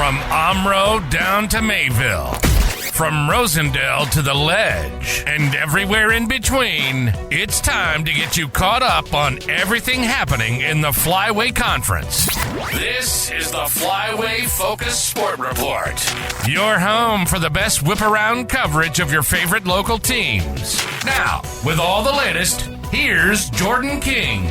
From Omro down to Mayville, from Rosendale to the Ledge, and everywhere in between, it's time to get you caught up on everything happening in the Flyway Conference. This is the Flyway Focus Sport Report, your home for the best whip-around coverage of your favorite local teams. Now, with all the latest, here's Jordan King.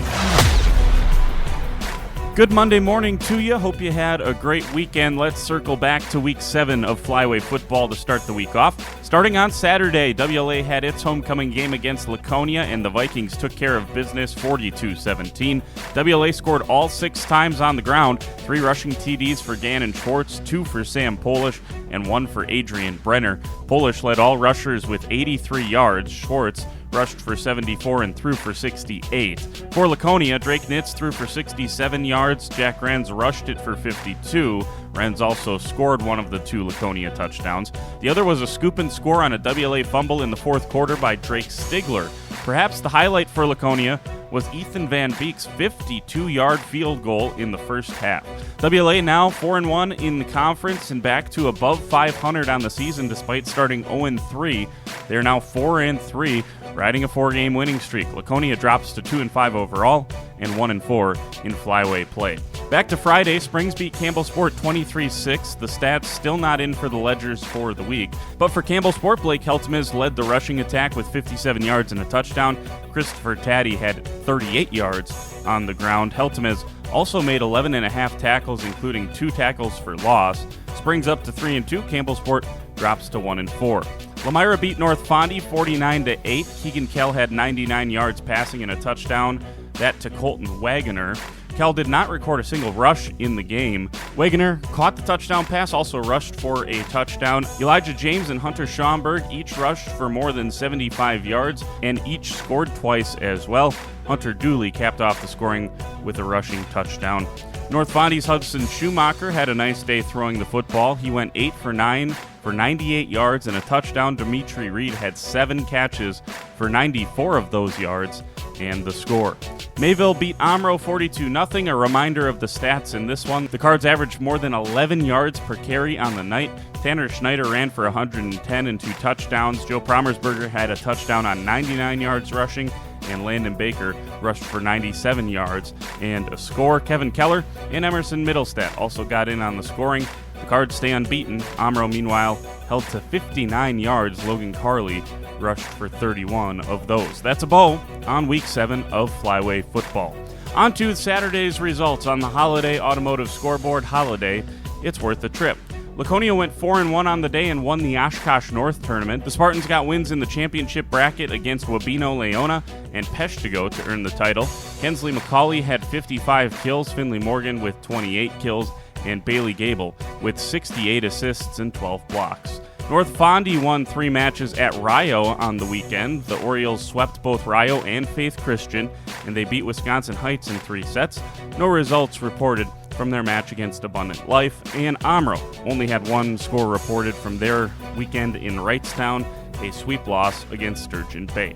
Good Monday morning to you. Hope you had a great weekend. Let's circle back to Week 7 of Flyway football to start the week off. Starting on Saturday, WLA had its homecoming game against Laconia, and the Vikings took care of business 42-17. WLA scored all 6 times on the ground, 3 rushing TDs for Gannon Schwartz, 2 for Sam Polish, and 1 for Adrian Brenner. Polish led all rushers with 83 yards. Schwartz rushed for 74 and threw for 68. For Laconia, Drake Nitz threw for 67 yards. Jack Renz rushed it for 52. Renz also scored one of the 2 Laconia touchdowns. The other was a scoop and score on a WLA fumble in the fourth quarter by Drake Stigler. Perhaps the highlight for Laconia was Ethan Van Beek's 52-yard field goal in the first half. WLA now 4-1 in the conference and back to above 500 on the season despite starting 0-3. They're now 4-3, riding a 4-game winning streak. Laconia drops to 2-5 overall and 1-4 in Flyway play. Back to Friday, Springs beat Campbell Sport 23-6. The stats still not in for the Ledgers for the week. But for Campbell Sport, Blake Heltemiz led the rushing attack with 57 yards and a touchdown. Christopher Taddy had 38 yards on the ground. Heltemiz also made 11.5 tackles, including 2 tackles for loss. Springs up to 3-2. Campbell Sport drops to 1-4. Lamira beat North Fondy 49-8. Keegan Kell had 99 yards passing and a touchdown. That to Colton Wagoner. Kell did not record a single rush in the game. Wagoner caught the touchdown pass, also rushed for a touchdown. Elijah James and Hunter Schaumburg each rushed for more than 75 yards and each scored twice as well. Hunter Dooley capped off the scoring with a rushing touchdown. North Fondy's Hudson Schumacher had a nice day throwing the football. He went 8 for 9 for 98 yards and a touchdown. Dimitri Reed had 7 catches for 94 of those yards and the score. Mayville beat Omro 42-0. A reminder of the stats in this one. The Cards averaged more than 11 yards per carry on the night. Tanner Schneider ran for 110 and 2 touchdowns. Joe Promersberger had a touchdown on 99 yards rushing, and Landon Baker rushed for 97 yards and a score. Kevin Keller and Emerson Middlestat also got in on the scoring. The Cards stay unbeaten. Omro, meanwhile, held to 59 yards. Logan Carley rushed for 31 of those. That's a bow on Week 7 of Flyway football. On to Saturday's results on the Holiday Automotive Scoreboard. Holiday, it's worth the trip. Laconia went 4-1 on the day and won the Oshkosh North tournament. The Spartans got wins in the championship bracket against Wabeno Leona and Peshtigo to earn the title. Hensley McCauley had 55 kills, Finley Morgan with 28 kills, and Bailey Gable with 68 assists and 12 blocks. North Fondy won 3 matches at Rio on the weekend. The Orioles swept both Rio and Faith Christian, and they beat Wisconsin Heights in 3 sets. No results reported from their match against Abundant Life, and Omro only had 1 score reported from their weekend in Wrightstown, a sweep loss against Sturgeon Bay.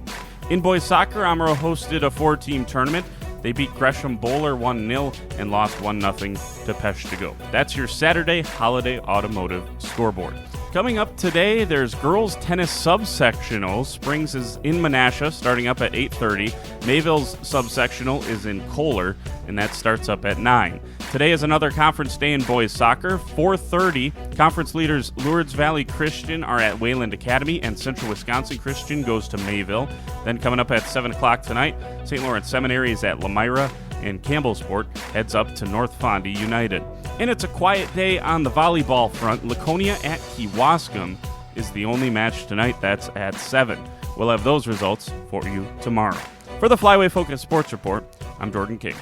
In boys soccer, Omro hosted a 4-team tournament. They beat Gresham Bowler 1-0 and lost 1-0 to Peshtigo. That's your Saturday Holiday Automotive Scoreboard. Coming up today, there's girls tennis subsectional. Springs is in Menasha, starting up at 8:30. Mayville's subsectional is in Kohler, and that starts up at 9. Today is another conference day in boys soccer. 4:30, conference leaders Lourdes Valley Christian are at Wayland Academy, and Central Wisconsin Christian goes to Mayville. Then coming up at 7 o'clock tonight, St. Lawrence Seminary is at Lamira, and Campbell Sport heads up to North Fondy United. And it's a quiet day on the volleyball front. Laconia at Kewaskum is the only match tonight. That's at 7. We'll have those results for you tomorrow. For the Flyway Focus Sports Report, I'm Jordan King.